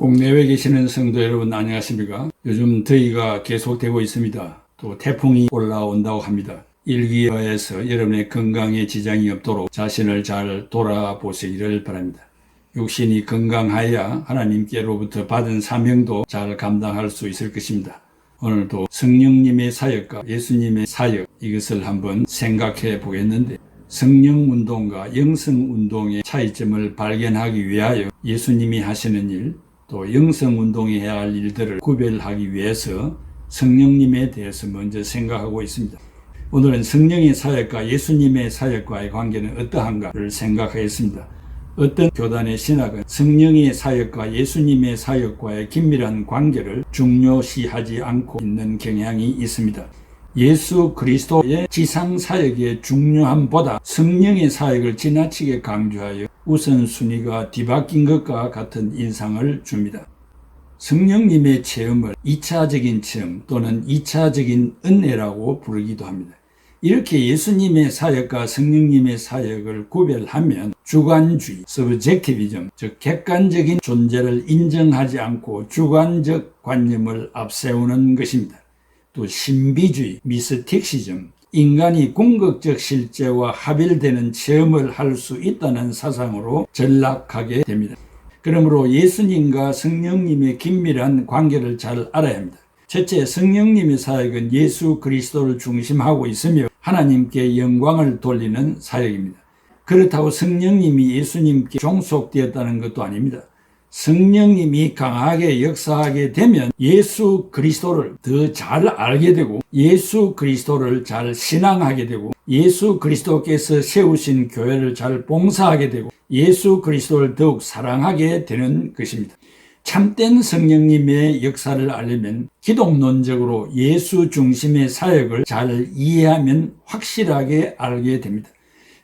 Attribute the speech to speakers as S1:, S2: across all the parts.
S1: 국내외에 계시는 성도 여러분 안녕하십니까? 요즘 더위가 계속되고 있습니다. 또 태풍이 올라온다고 합니다. 일기예보에서 여러분의 건강에 지장이 없도록 자신을 잘 돌아보시기를 바랍니다. 육신이 건강하여야 하나님께로부터 받은 사명도 잘 감당할 수 있을 것입니다. 오늘도 성령님의 사역과 예수님의 사역, 이것을 한번 생각해 보겠는데, 성령운동과 영성운동의 차이점을 발견하기 위하여 예수님이 하시는 일, 또 영성운동이 해야 할 일들을 구별하기 위해서 성령님에 대해서 먼저 생각하고 있습니다. 오늘은 성령의 사역과 예수님의 사역과의 관계는 어떠한가를 생각하겠습니다. 어떤 교단의 신학은 성령의 사역과 예수님의 사역과의 긴밀한 관계를 중요시하지 않고 있는 경향이 있습니다. 예수 그리스도의 지상 사역의 중요함보다 성령의 사역을 지나치게 강조하여 우선순위가 뒤바뀐 것과 같은 인상을 줍니다. 성령님의 체험을 2차적인 체험 또는 2차적인 은혜라고 부르기도 합니다. 이렇게 예수님의 사역과 성령님의 사역을 구별하면 주관주의, 서브젝티비즘, 즉 객관적인 존재를 인정하지 않고 주관적 관념을 앞세우는 것입니다. 또 신비주의, 미스틱시즘, 인간이 궁극적 실제와 합일되는 체험을 할 수 있다는 사상으로 전락하게 됩니다. 그러므로 예수님과 성령님의 긴밀한 관계를 잘 알아야 합니다. 첫째, 성령님의 사역은 예수 그리스도를 중심하고 있으며 하나님께 영광을 돌리는 사역입니다. 그렇다고 성령님이 예수님께 종속되었다는 것도 아닙니다. 성령님이 강하게 역사하게 되면 예수 그리스도를 더 잘 알게 되고 예수 그리스도를 잘 신앙하게 되고 예수 그리스도께서 세우신 교회를 잘 봉사하게 되고 예수 그리스도를 더욱 사랑하게 되는 것입니다. 참된 성령님의 역사를 알려면 기독론적으로 예수 중심의 사역을 잘 이해하면 확실하게 알게 됩니다.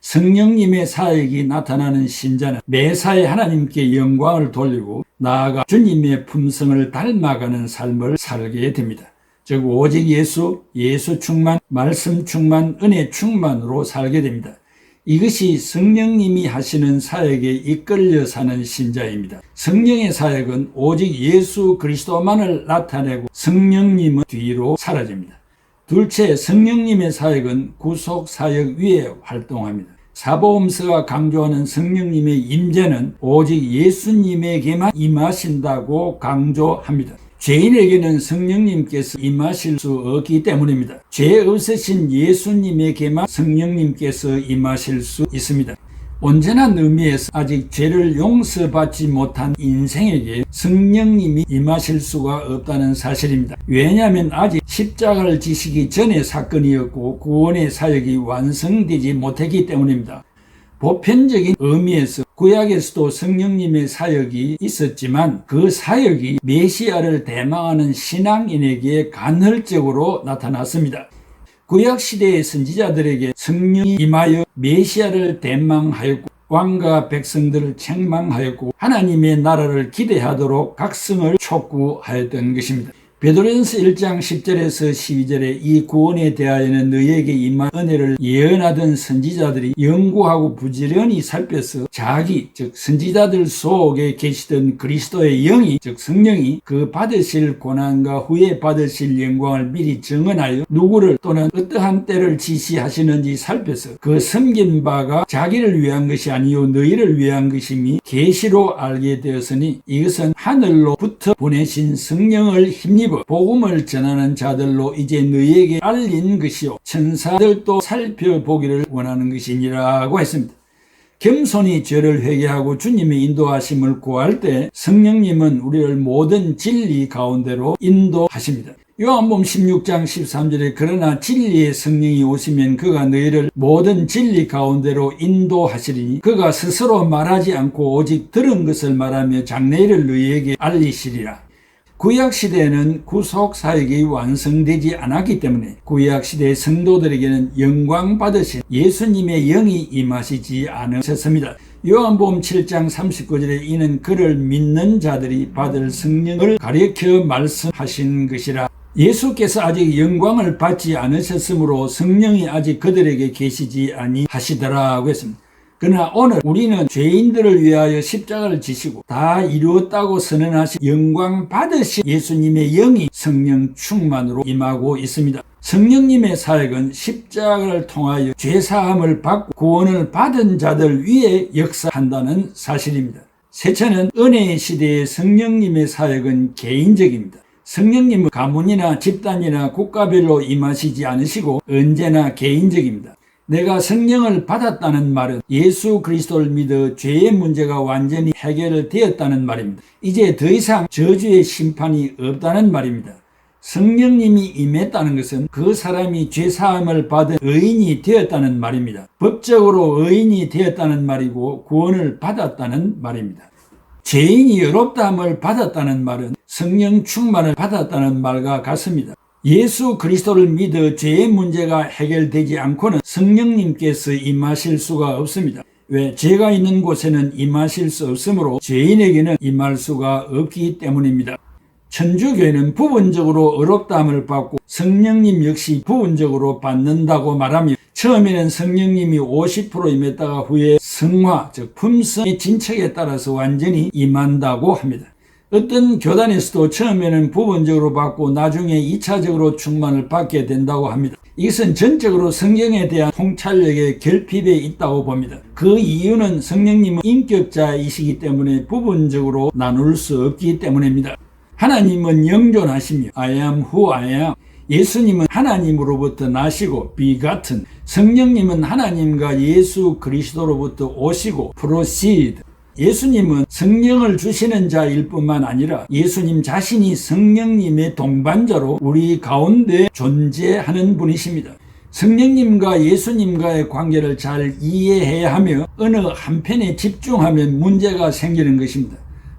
S1: 성령님의 사역이 나타나는 신자는 매사에 하나님께 영광을 돌리고 나아가 주님의 품성을 닮아가는 삶을 살게 됩니다. 즉 오직 예수 충만, 말씀 충만, 은혜 충만으로 살게 됩니다. 이것이 성령님이 하시는 사역에 이끌려 사는 신자입니다. 성령의 사역은 오직 예수 그리스도만을 나타내고 성령님은 뒤로 사라집니다. 둘째, 성령님의 사역은 구속 사역 위에 활동합니다. 사복음서가 강조하는 성령님의 임재는 오직 예수님에게만 임하신다고 강조합니다. 죄인에게는 성령님께서 임하실 수 없기 때문입니다. 죄 없으신 예수님에게만 성령님께서 임하실 수 있습니다. 온전한 의미에서 아직 죄를 용서받지 못한 인생에게 성령님이 임하실 수가 없다는 사실입니다. 왜냐하면 아직 십자가를 지시기 전의 사건이었고 구원의 사역이 완성되지 못했기 때문입니다. 보편적인 의미에서 구약에서도 성령님의 사역이 있었지만 그 사역이 메시아를 대망하는 신앙인에게 간헐적으로 나타났습니다. 구약시대의 선지자들에게 성령이 임하여 메시아를 대망하였고 왕과 백성들을 책망하였고 하나님의 나라를 기대하도록 각성을 촉구하였던 것입니다. 베드로전서 1장 10절에서 12절에 이 구원에 대하여는 너희에게 임한 은혜를 예언하던 선지자들이 연구하고 부지런히 살펴서 자기 즉 선지자들 속에 계시던 그리스도의 영이 즉 성령이 그 받으실 고난과 후에 받으실 영광을 미리 증언하여 누구를 또는 어떠한 때를 지시하시는지 살펴서 그 섬긴 바가 자기를 위한 것이 아니요 너희를 위한 것임이 계시로 알게 되었으니 이것은 하늘로부터 보내신 성령을 힘입어 복음을 전하는 자들로 이제 너희에게 알린 것이요 천사들도 살펴보기를 원하는 것이니라고 했습니다. 겸손히 죄를 회개하고 주님의 인도하심을 구할 때 성령님은 우리를 모든 진리 가운데로 인도하십니다. 요한복음 16장 13절에 그러나 진리의 성령이 오시면 그가 너희를 모든 진리 가운데로 인도하시리니 그가 스스로 말하지 않고 오직 들은 것을 말하며 장래일을 너희에게 알리시리라. 구약시대에는 구속사역이 완성되지 않았기 때문에 구약시대의 성도들에게는 영광 받으신 예수님의 영이 임하시지 않으셨습니다. 요한복음 7장 39절에 이는 그를 믿는 자들이 받을 성령을 가리켜 말씀하신 것이라. 예수께서 아직 영광을 받지 않으셨으므로 성령이 아직 그들에게 계시지 아니하시더라고 했습니다. 그러나 오늘 우리는 죄인들을 위하여 십자가를 지시고 다 이루었다고 선언하신 영광 받으신 예수님의 영이 성령 충만으로 임하고 있습니다. 성령님의 사역은 십자가를 통하여 죄사함을 받고 구원을 받은 자들 위에 역사한다는 사실입니다. 셋째는 은혜의 시대의 성령님의 사역은 개인적입니다. 성령님은 가문이나 집단이나 국가별로 임하시지 않으시고 언제나 개인적입니다. 내가 성령을 받았다는 말은 예수 그리스도를 믿어 죄의 문제가 완전히 해결되었다는 말입니다. 이제 더 이상 저주의 심판이 없다는 말입니다. 성령님이 임했다는 것은 그 사람이 죄사함을 받은 의인이 되었다는 말입니다. 법적으로 의인이 되었다는 말이고 구원을 받았다는 말입니다. 죄인이 의롭다함을 받았다는 말은 성령 충만을 받았다는 말과 같습니다. 예수 그리스도를 믿어 죄의 문제가 해결되지 않고는 성령님께서 임하실 수가 없습니다. 왜? 죄가 있는 곳에는 임하실 수 없으므로 죄인에게는 임할 수가 없기 때문입니다. 천주교회는 부분적으로 의롭다함을 받고 성령님 역시 부분적으로 받는다고 말하며 처음에는 성령님이 50% 임했다가 후에 성화, 즉 품성의 진척에 따라서 완전히 임한다고 합니다. 어떤 교단에서도 처음에는 부분적으로 받고 나중에 2차적으로 충만을 받게 된다고 합니다. 이것은 전적으로 성경에 대한 통찰력의 결핍에 있다고 봅니다. 그 이유는 성령님은 인격자이시기 때문에 부분적으로 나눌 수 없기 때문입니다. 하나님은 영존하시며 I am who I am. 예수님은 하나님으로부터 나시고 begotten. 성령님은 하나님과 예수 그리스도로부터 오시고 proceed. 예수님은 성령을 주시는 자일 뿐만 아니라 예수님 자신이 성령님의 동반자로 우리 가운데 존재하는 분이십니다. 성령님과 예수님과의 관계를 잘 이해해야 하며 어느 한편에 집중하면 문제가 생기는 것입니다.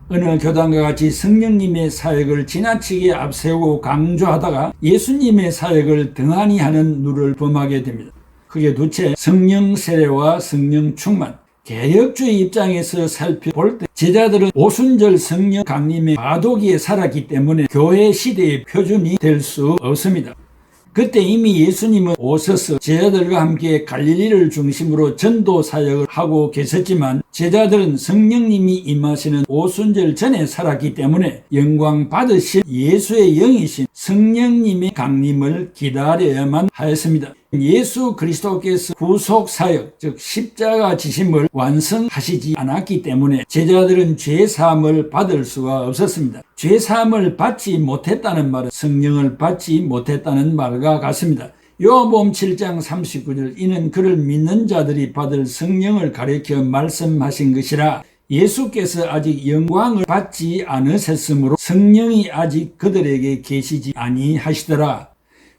S1: 어느 교단과 같이 성령님의 사역을 지나치게 앞세우고 강조하다가 예수님의 사역을 등한히 하는 누를 범하게 됩니다. 그게 둘째, 성령 세례와 성령 충만. 개혁주의 입장에서 살펴볼 때 제자들은 오순절 성령 강림의 과도기에 살았기 때문에 교회 시대의 표준이 될 수 없습니다. 그때 이미 예수님은 오셔서 제자들과 함께 갈릴리를 중심으로 전도 사역을 하고 계셨지만 제자들은 성령님이 임하시는 오순절 전에 살았기 때문에 영광 받으실 예수의 영이신 성령님의 강림을 기다려야만 하였습니다. 예수 그리스도께서 구속 사역, 즉 십자가 지심을 완성하시지 않았기 때문에 제자들은 죄사함을 받을 수가 없었습니다. 죄사함을 받지 못했다는 말은 성령을 받지 못했다는 말과 같습니다. 요한복음 7장 39절 이는 그를 믿는 자들이 받을 성령을 가리켜 말씀하신 것이라. 예수께서 아직 영광을 받지 않으셨으므로 성령이 아직 그들에게 계시지 아니하시더라.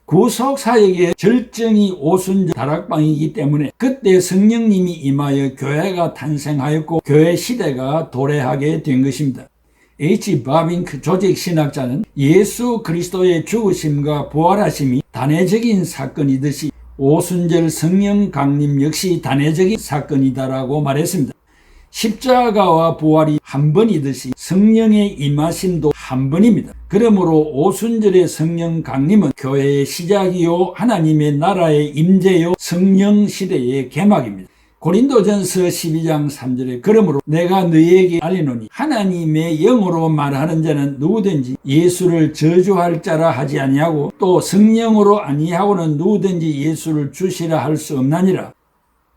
S1: 구속사역의 절정이 오순절 다락방이기 때문에 그때 성령님이 임하여 교회가 탄생하였고 교회 시대가 도래하게 된 것입니다. H. 바빙크 조직신학자는 예수 그리스도의 죽으심과 부활하심이 단회적인 사건이듯이 오순절 성령 강림 역시 단회적인 사건이다라고 말했습니다. 십자가와 부활이 한 번이듯이 성령의 임하심도 한 번입니다. 그러므로 오순절의 성령 강림은 교회의 시작이요 하나님의 나라의 임재요 성령 시대의 개막입니다. 고린도전서 12장 3절에 그러므로 내가 너희에게 알리노니 하나님의 영으로 말하는 자는 누구든지 예수를 저주할 자라 하지 아니하고 또 성령으로 아니하고는 누구든지 예수를 주시라 할 수 없나니라.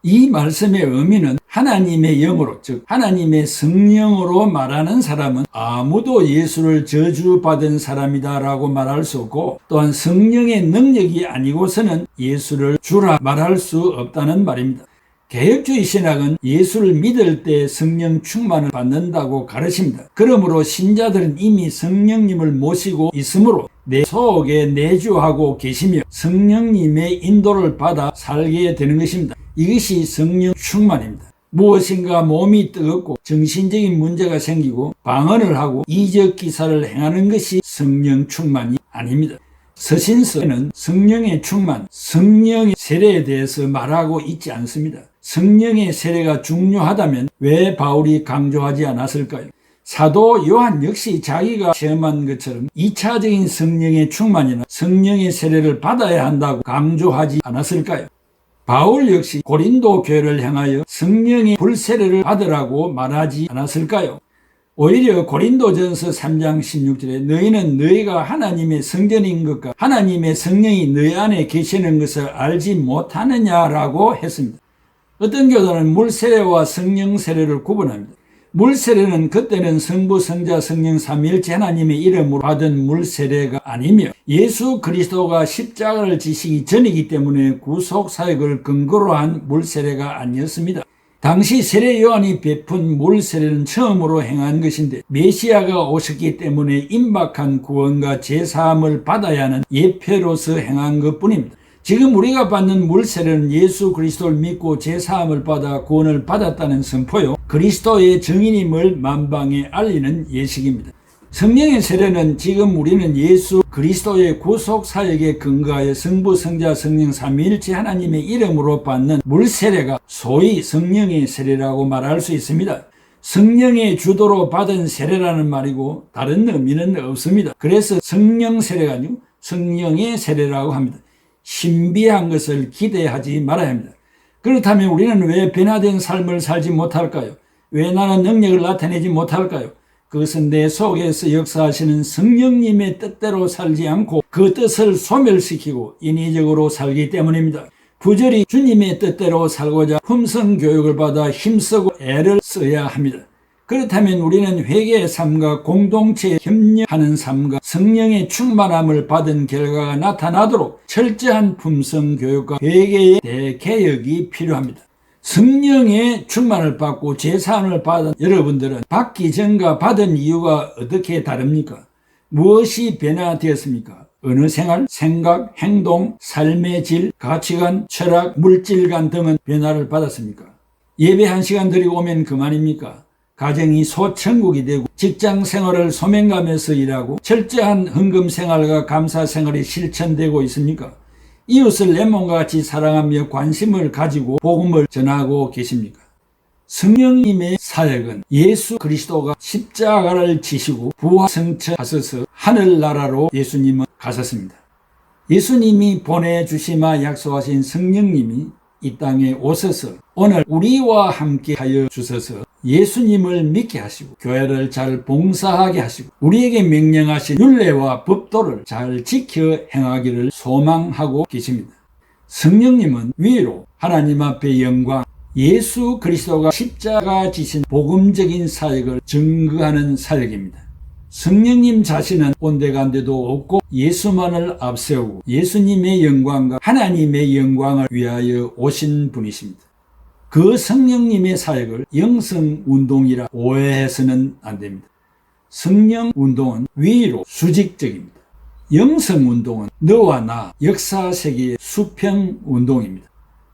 S1: 이 말씀의 의미는 하나님의 영으로, 즉 하나님의 성령으로 말하는 사람은 아무도 예수를 저주받은 사람이다 라고 말할 수 없고 또한 성령의 능력이 아니고서는 예수를 주라 말할 수 없다는 말입니다. 개혁주의 신학은 예수를 믿을 때 성령 충만을 받는다고 가르칩니다. 그러므로 신자들은 이미 성령님을 모시고 있으므로 내 속에 내주하고 계시며 성령님의 인도를 받아 살게 되는 것입니다. 이것이 성령 충만입니다. 무엇인가 몸이 뜨겁고 정신적인 문제가 생기고 방언을 하고 이적 기사를 행하는 것이 성령 충만이 아닙니다. 서신서에는 성령의 충만, 성령의 세례에 대해서 말하고 있지 않습니다. 성령의 세례가 중요하다면 왜 바울이 강조하지 않았을까요? 사도 요한 역시 자기가 체험한 것처럼 2차적인 성령의 충만이나 성령의 세례를 받아야 한다고 강조하지 않았을까요? 바울 역시 고린도 교회를 향하여 성령의 불세례를 받으라고 말하지 않았을까요? 오히려 고린도전서 3장 16절에 너희는 너희가 하나님의 성전인 것과 하나님의 성령이 너희 안에 계시는 것을 알지 못하느냐라고 했습니다. 어떤 교단은 물세례와 성령세례를 구분합니다. 물세례는 그때는 성부, 성자, 성령 삼위일체 하나님의 이름으로 받은 물세례가 아니며 예수 그리스도가 십자가를 지시기 전이기 때문에 구속사역을 근거로 한 물세례가 아니었습니다. 당시 세례 요한이 베푼 물세례는 처음으로 행한 것인데 메시아가 오셨기 때문에 임박한 구원과 제사함을 받아야 하는 예표로서 행한 것뿐입니다. 지금 우리가 받는 물세례는 예수 그리스도를 믿고 제사함을 받아 구원을 받았다는 선포요, 그리스도의 증인임을 만방에 알리는 예식입니다. 성령의 세례는 지금 우리는 예수 그리스도의 구속사역에 근거하여 성부, 성자, 성령 삼위일체 하나님의 이름으로 받는 물세례가 소위 성령의 세례라고 말할 수 있습니다. 성령의 주도로 받은 세례라는 말이고 다른 의미는 없습니다. 그래서 성령 세례가 아니고 성령의 세례라고 합니다. 신비한 것을 기대하지 말아야 합니다. 그렇다면 우리는 왜 변화된 삶을 살지 못할까요? 왜 나는 능력을 나타내지 못할까요? 그것은 내 속에서 역사하시는 성령님의 뜻대로 살지 않고 그 뜻을 소멸시키고 인위적으로 살기 때문입니다. 부절히 주님의 뜻대로 살고자 품성교육을 받아 힘쓰고 애를 써야 합니다. 그렇다면 우리는 회개의 삶과 공동체에 협력하는 삶과 성령의 충만함을 받은 결과가 나타나도록 철저한 품성교육과 회개의 대개혁이 필요합니다. 성령의 충만을 받고 제사함을 받은 여러분들은 받기 전과 받은 이유가 어떻게 다릅니까? 무엇이 변화되었습니까? 어느 생활, 생각, 행동, 삶의 질, 가치관, 철학, 물질관 등은 변화를 받았습니까? 예배 1시간 드리고 오면 그만입니까? 가정이 소천국이 되고 직장 생활을 소명감에서 일하고 철저한 헌금 생활과 감사 생활이 실천되고 있습니까? 이웃을 내 몸과 같이 사랑하며 관심을 가지고 복음을 전하고 계십니까? 성령님의 사역은 예수 그리스도가 십자가를 지시고 부활승천하셔서 하늘나라로 예수님은 가셨습니다. 예수님이 보내주시마 약속하신 성령님이 이 땅에 오셔서 오늘 우리와 함께 하여 주셔서 예수님을 믿게 하시고 교회를 잘 봉사하게 하시고 우리에게 명령하신 율례와 법도를 잘 지켜 행하기를 소망하고 계십니다. 성령님은 위로 하나님 앞에 영광, 예수 그리스도가 십자가 지신 복음적인 사역을 증거하는 사역입니다. 성령님 자신은 온데간데도 없고 예수만을 앞세우고 예수님의 영광과 하나님의 영광을 위하여 오신 분이십니다. 그 성령님의 사역을 영성운동이라 오해해서는 안 됩니다. 성령운동은 위로 수직적입니다. 영성운동은 너와 나 역사세계의 수평운동입니다.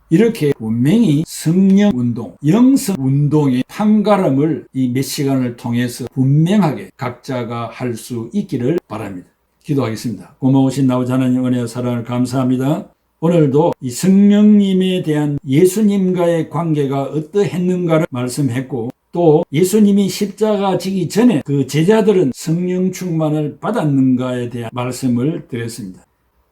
S1: 이렇게 분명히 성령운동, 영성운동의 판가름을 이 몇 시간을 통해서 분명하게 각자가 할 수 있기를 바랍니다. 기도하겠습니다. 고마우신 아버지 하나님 은혜와 사랑을 감사합니다. 오늘도 이 성령님에 대한 예수님과의 관계가 어떠했는가를 말씀했고 또 예수님이 십자가 지기 전에 그 제자들은 성령 충만을 받았는가에 대한 말씀을 드렸습니다.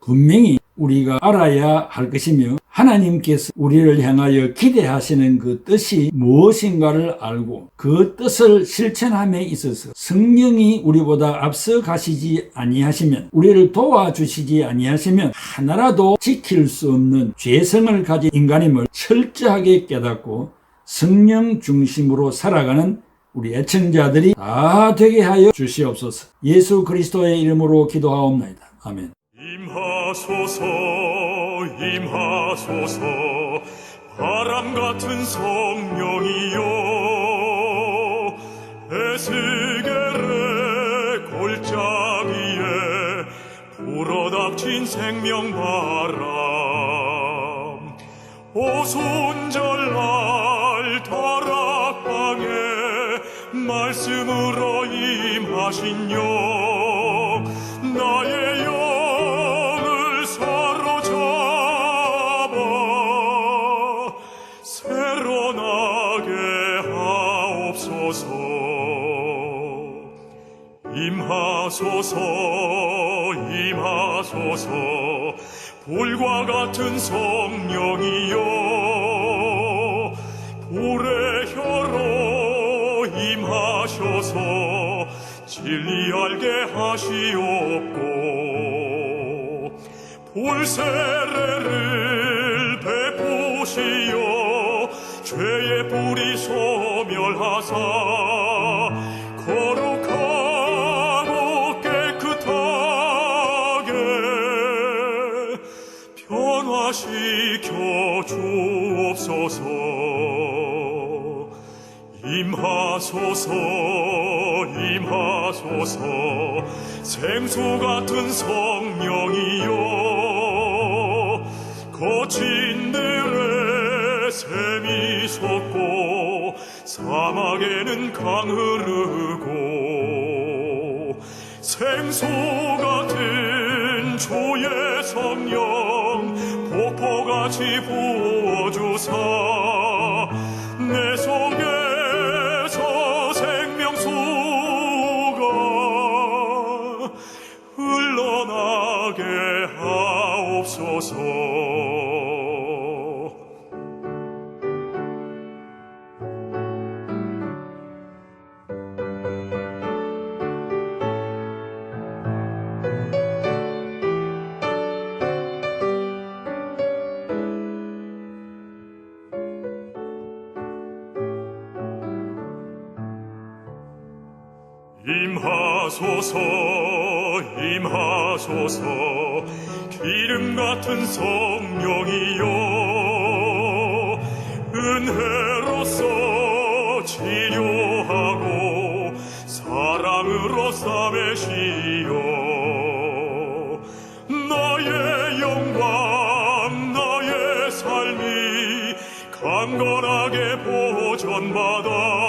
S1: 분명히 우리가 알아야 할 것이며 하나님께서 우리를 향하여 기대하시는 그 뜻이 무엇인가를 알고 그 뜻을 실천함에 있어서 성령이 우리보다 앞서 가시지 아니하시면 우리를 도와주시지 아니하시면 하나라도 지킬 수 없는 죄성을 가진 인간임을 철저하게 깨닫고 성령 중심으로 살아가는 우리 애청자들이 다 되게 하여 주시옵소서. 예수 그리스도의 이름으로 기도하옵나이다. 아멘.
S2: 임하소서 임하소서 바람같은 성령이여 에스겔의 골짜기에 불어닥친 생명바람 오손절날 다락방에 말씀으로 임하신 영 나의 영을 사로잡아 새로 나게 하옵소서. 임하소서 임하소서 불과 같은 성령이여 불의 혀로 임하셔서 진리 알게 하시옵고 불세례를 베푸시어 죄의 뿌리 소멸하사 거룩하고 깨끗하게 변화시켜 주옵소서. 임하소서 임하소서 생수 같은 성령이여 거친 들에 샘이 솟고 사막에는 강 흐르고 생수 같은 주의 성령 폭포같이 부어주사 내 속에서 생명수가 흘러나게 하옵소서. 임하소서 임하소서 기름 같은 성령이여 은혜로서 치료하고 사랑으로 싸매시어 나의 영광 나의 삶이 강건하게 보존받아